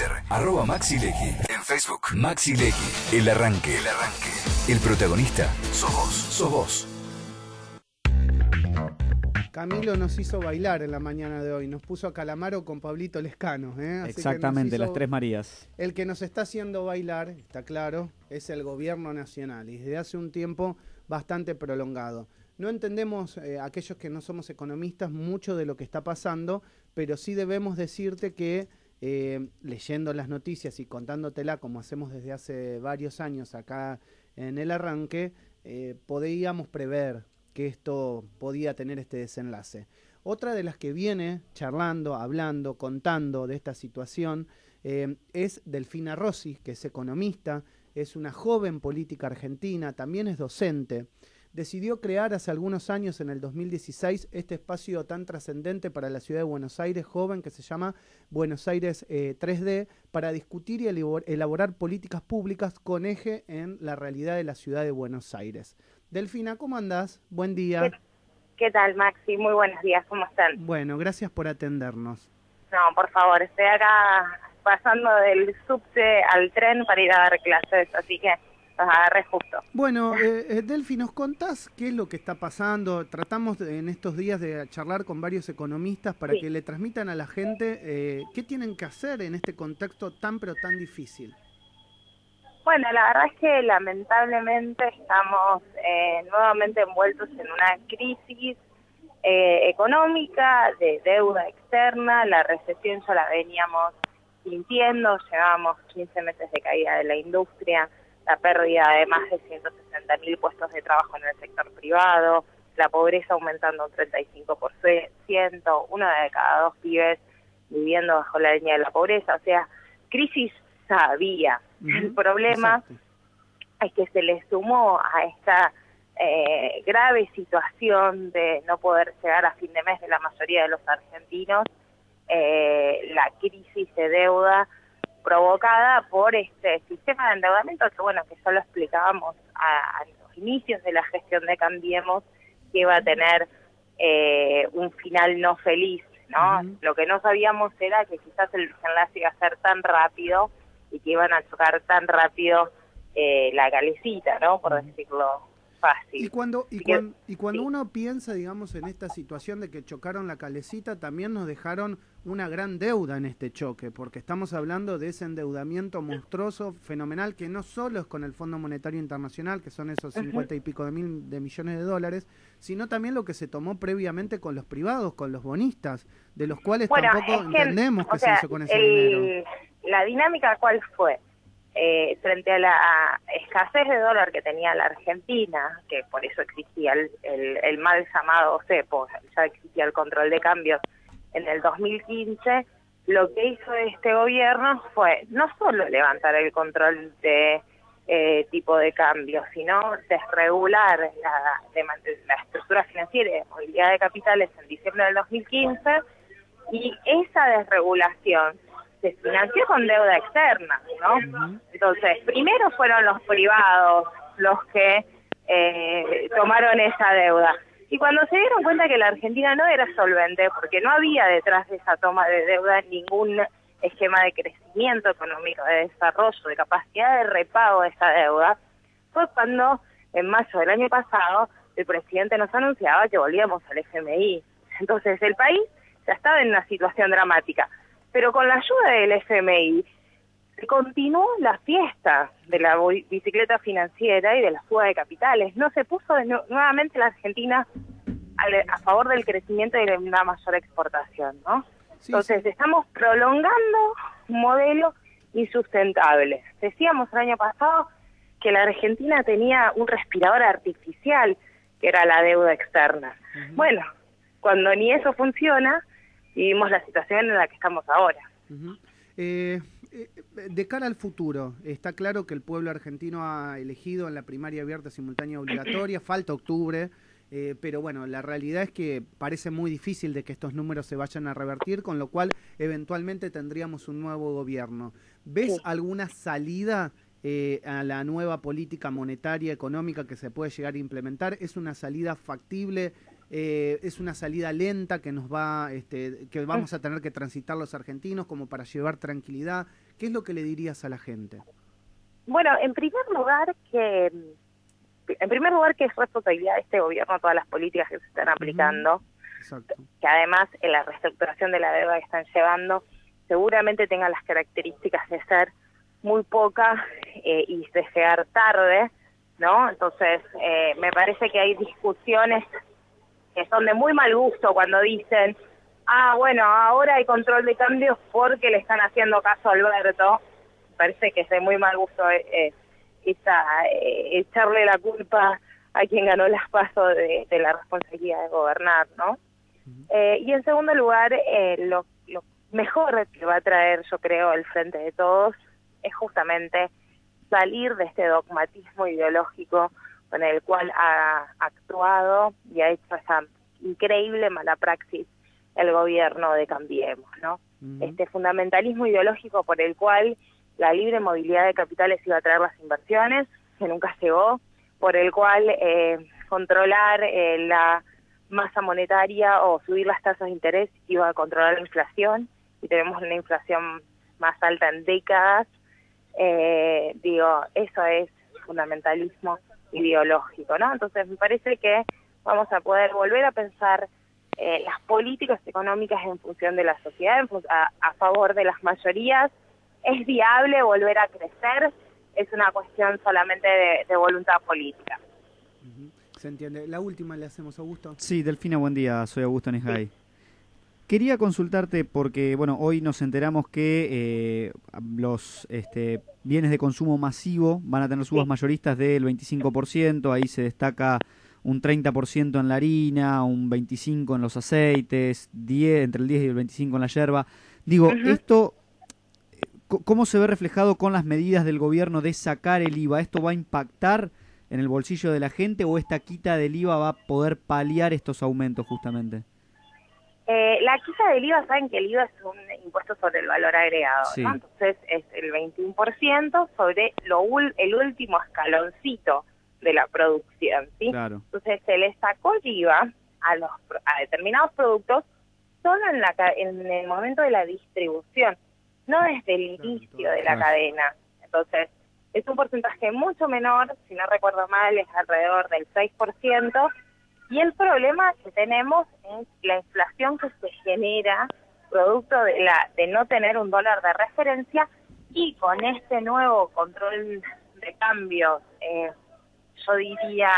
Twitter, @MaxiLegui. En Facebook, MaxiLegui. El arranque. El protagonista sos vos. Sos vos. Camilo nos hizo bailar en la mañana de hoy, nos puso a Calamaro con Pablito Lescano. Así exactamente, las Tres Marías. El que nos está haciendo bailar, está claro, es el gobierno nacional y desde hace un tiempo bastante prolongado. No entendemos, aquellos que no somos economistas, mucho de lo que está pasando, pero sí debemos decirte que leyendo las noticias y contándotela como hacemos desde hace varios años acá en el arranque, podíamos prever que esto podía tener este desenlace. Otra de las que viene charlando, hablando, contando de esta situación es Delfina Rossi, que es economista, es una joven política argentina, también es docente. Decidió crear hace algunos años, en el 2016, este espacio tan trascendente para la ciudad de Buenos Aires, joven, que se llama Buenos Aires 3D, para discutir y elaborar políticas públicas con eje en la realidad de la ciudad de Buenos Aires. Delfina, ¿cómo andás? Buen día. ¿Qué tal, Maxi? Muy buenos días, ¿cómo están? Bueno, gracias por atendernos. No, por favor, estoy acá pasando del subte al tren para ir a dar clases, así que los agarré justo. Bueno, Delfi, ¿nos contás qué es lo que está pasando? Tratamos en estos días de charlar con varios economistas para que le transmitan a la gente qué tienen que hacer en este contexto tan pero tan difícil. Bueno, la verdad es que lamentablemente estamos nuevamente envueltos en una crisis económica, de deuda externa. La recesión ya la veníamos sintiendo, llevábamos 15 meses de caída de la industria, la pérdida de más de 160.000 puestos de trabajo en el sector privado, la pobreza aumentando un 35%, uno de cada dos pibes viviendo bajo la línea de la pobreza, o sea, crisis había. El problema es que se le sumó a esta grave situación de no poder llegar a fin de mes de la mayoría de los argentinos, la crisis de deuda provocada por este sistema de endeudamiento que, bueno, que ya lo explicábamos a los inicios de la gestión de Cambiemos, que iba a tener un final no feliz, ¿no? Lo que no sabíamos era que quizás el desenlace iba a ser tan rápido y que iban a chocar tan rápido la calecita, ¿no? Por decirlo fácil. Y cuando uno piensa, digamos, en esta situación de que chocaron la calecita, también nos dejaron una gran deuda en este choque, porque estamos hablando de ese endeudamiento monstruoso, fenomenal, que no solo es con el Fondo Monetario Internacional, que son esos 50 y pico de millones de dólares, sino también lo que se tomó previamente con los privados, con los bonistas, de los cuales tampoco entendemos qué se hizo con ese dinero. La dinámica, ¿cuál fue? Frente a la escasez de dólar que tenía la Argentina, que por eso existía el mal llamado cepo, ya existía el control de cambios en el 2015, lo que hizo este gobierno fue no solo levantar el control de tipo de cambio, sino desregular la estructura financiera y de movilidad de capitales en diciembre del 2015, y esa desregulación se financió con deuda externa, ¿no? Entonces, primero fueron los privados los que tomaron esa deuda. Y cuando se dieron cuenta que la Argentina no era solvente, porque no había detrás de esa toma de deuda ningún esquema de crecimiento económico, de desarrollo, de capacidad de repago de esa deuda, fue cuando en mayo del año pasado el presidente nos anunciaba que volvíamos al FMI. Entonces el país ya estaba en una situación dramática. Pero con la ayuda del FMI se continuó la fiesta de la bicicleta financiera y de la fuga de capitales. No se puso nuevamente la Argentina a favor del crecimiento y de una mayor exportación, ¿no? Entonces estamos prolongando un modelo insustentable. Decíamos el año pasado que la Argentina tenía un respirador artificial, que era la deuda externa. Bueno, cuando ni eso funciona, vivimos la situación en la que estamos ahora. De cara al futuro, está claro que el pueblo argentino ha elegido en la primaria abierta simultánea obligatoria, falta octubre, pero bueno, la realidad es que parece muy difícil de que estos números se vayan a revertir, con lo cual eventualmente tendríamos un nuevo gobierno. ¿Ves alguna salida a la nueva política monetaria, económica que se puede llegar a implementar? ¿Es una salida factible? ¿Es una salida lenta que nos va, que vamos a tener que transitar los argentinos como para llevar tranquilidad? ¿Qué es lo que le dirías a la gente? Bueno, en primer lugar que es responsabilidad de este gobierno todas las políticas que se están aplicando, Exacto. que además en la reestructuración de la deuda que están llevando seguramente tengan las características de ser muy poca y de llegar tarde, ¿no? Entonces, me parece que hay discusiones que son de muy mal gusto cuando dicen, bueno, ahora hay control de cambios porque le están haciendo caso a Alberto. Me parece que es de muy mal gusto echarle la culpa a quien ganó las PASO de la responsabilidad de gobernar, ¿no? Y en segundo lugar, lo mejor que va a traer, yo creo, el Frente de Todos es justamente salir de este dogmatismo ideológico con el cual ha actuado y ha hecho esa increíble mala praxis el gobierno de Cambiemos, ¿no? Este fundamentalismo ideológico por el cual la libre movilidad de capitales iba a traer las inversiones, que nunca llegó, por el cual controlar la masa monetaria o subir las tasas de interés iba a controlar la inflación, y tenemos una inflación más alta en décadas. Eso es fundamentalismo ideológico, ¿no? Entonces me parece que vamos a poder volver a pensar las políticas económicas en función de la sociedad, a favor de las mayorías. Es viable volver a crecer, es una cuestión solamente de voluntad política. Se entiende. La última le hacemos, Augusto. Sí, Delfina, buen día, soy Augusto Nesgay. Quería consultarte porque, bueno, hoy nos enteramos que los bienes de consumo masivo van a tener subas mayoristas del 25%, ahí se destaca un 30% en la harina, un 25% en los aceites, entre el 10 y el 25% en la yerba. Digo, esto, ¿cómo se ve reflejado con las medidas del gobierno de sacar el IVA? ¿Esto va a impactar en el bolsillo de la gente o esta quita del IVA va a poder paliar estos aumentos justamente? La quita del IVA, saben que el IVA es un impuesto sobre el valor agregado, sí, ¿no? Entonces es el 21% sobre el último escaloncito de la producción, ¿sí? Claro. Entonces se le sacó el IVA a determinados productos solo en el momento de la distribución, no desde el inicio de la cadena. Entonces es un porcentaje mucho menor, si no recuerdo mal es alrededor del 6%, y el problema que tenemos es la inflación que se genera producto de no tener un dólar de referencia, y con este nuevo control de cambios, yo diría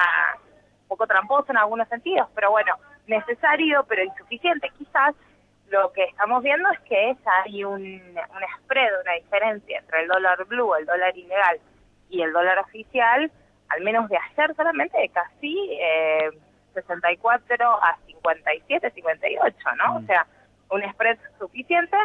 un poco tramposo en algunos sentidos, pero bueno, necesario pero insuficiente. Quizás lo que estamos viendo es que hay un spread, una diferencia entre el dólar blue, el dólar ilegal y el dólar oficial, al menos de ayer solamente, de casi 64 a 57, 58, ¿no? O sea, un spread suficiente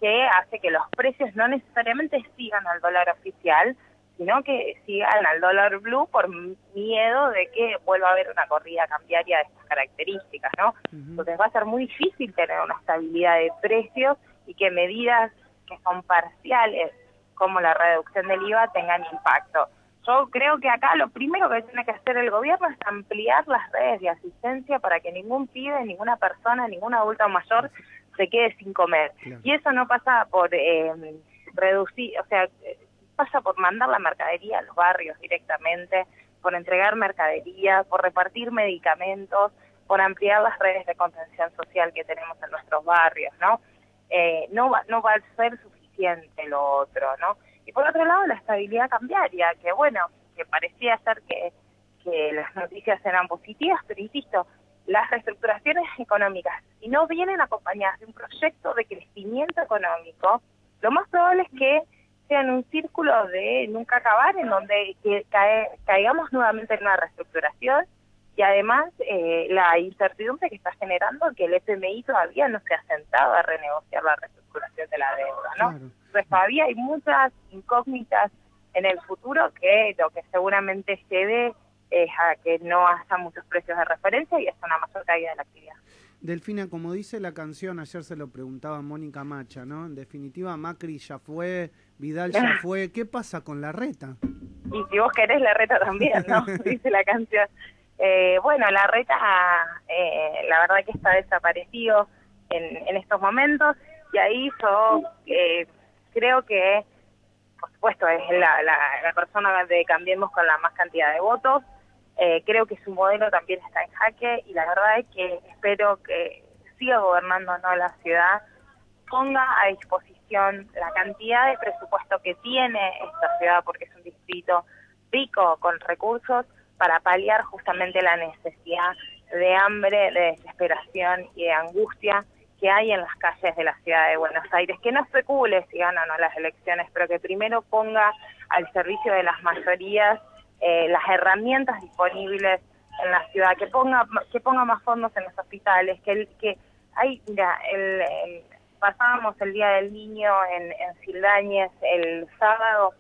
que hace que los precios no necesariamente sigan al dólar oficial, sino que sigan al dólar blue por miedo de que vuelva a haber una corrida cambiaria de estas características, ¿no? Entonces va a ser muy difícil tener una estabilidad de precios y que medidas que son parciales, como la reducción del IVA, tengan impacto. Yo creo que acá lo primero que tiene que hacer el gobierno es ampliar las redes de asistencia para que ningún pibe, ninguna persona, ningún adulto mayor se quede sin comer. Claro. Y eso no pasa por reducir, o sea, pasa por mandar la mercadería a los barrios directamente, por entregar mercadería, por repartir medicamentos, por ampliar las redes de contención social que tenemos en nuestros barrios, ¿no? No va a ser suficiente lo otro, ¿no? Y por otro lado, la estabilidad cambiaria, que bueno, que parecía ser que las noticias eran positivas, pero insisto, las reestructuraciones económicas, si no vienen acompañadas de un proyecto de crecimiento económico, lo más probable es que sean un círculo de nunca acabar, en donde caigamos nuevamente en una reestructuración, y además la incertidumbre que está generando que el FMI todavía no se ha sentado a renegociar la reestructuración de la deuda, ¿no? Claro. Pues todavía hay muchas incógnitas en el futuro que lo que seguramente lleve es a que no haya muchos precios de referencia y hasta una mayor caída de la actividad. Delfina, como dice la canción, ayer se lo preguntaba a Mónica Macha, ¿no? En definitiva, Macri ya fue, Vidal ya fue. ¿Qué pasa con Larreta? Y si vos querés, Larreta también, ¿no? Dice la canción. Bueno, Larreta, la verdad que está desaparecido en estos momentos, y ahí yo creo que por supuesto, es la persona de Cambiemos con la más cantidad de votos. Creo que su modelo también está en jaque y la verdad es que espero que siga gobernando, ¿no?, la ciudad, ponga a disposición la cantidad de presupuesto que tiene esta ciudad, porque es un distrito rico con recursos, para paliar justamente la necesidad de hambre, de desesperación y de angustia que hay en las calles de la ciudad de Buenos Aires. Que no especule si ganan o no las elecciones, pero que primero ponga al servicio de las mayorías las herramientas disponibles en la ciudad, que ponga más fondos en los hospitales, que hay, mira, pasábamos el Día del Niño en Sildañez el sábado,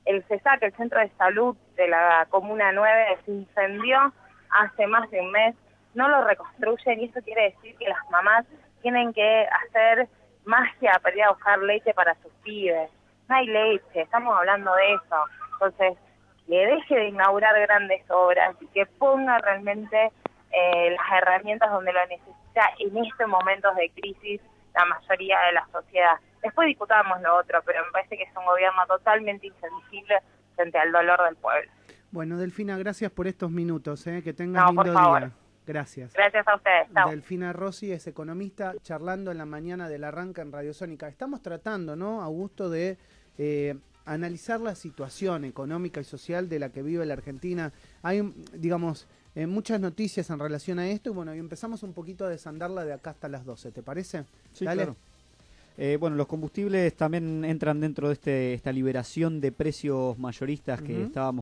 el CESAC, el Centro de Salud de la Comuna 9, se incendió hace más de un mes, no lo reconstruyen, y eso quiere decir que las mamás tienen que hacer magia para ir a buscar leche para sus pibes. No hay leche, estamos hablando de eso. Entonces, que deje de inaugurar grandes obras y que ponga realmente las herramientas donde lo necesita en estos momentos de crisis la mayoría de la sociedad. Después discutamos lo otro, pero me parece que es un gobierno totalmente insensible frente al dolor del pueblo. Bueno, Delfina, gracias por estos minutos, que tengas lindo día. Gracias. Gracias a ustedes. Chao. Delfina Rossi es economista, charlando en la mañana del arranque en Radio Sónica. Estamos tratando, ¿no, Augusto, de analizar la situación económica y social de la que vive la Argentina? Hay, digamos, muchas noticias en relación a esto, y bueno, y empezamos un poquito a desandarla de acá hasta las 12, ¿te parece? Sí, Dale. claro. Bueno, los combustibles también entran dentro de esta liberación de precios mayoristas que estábamos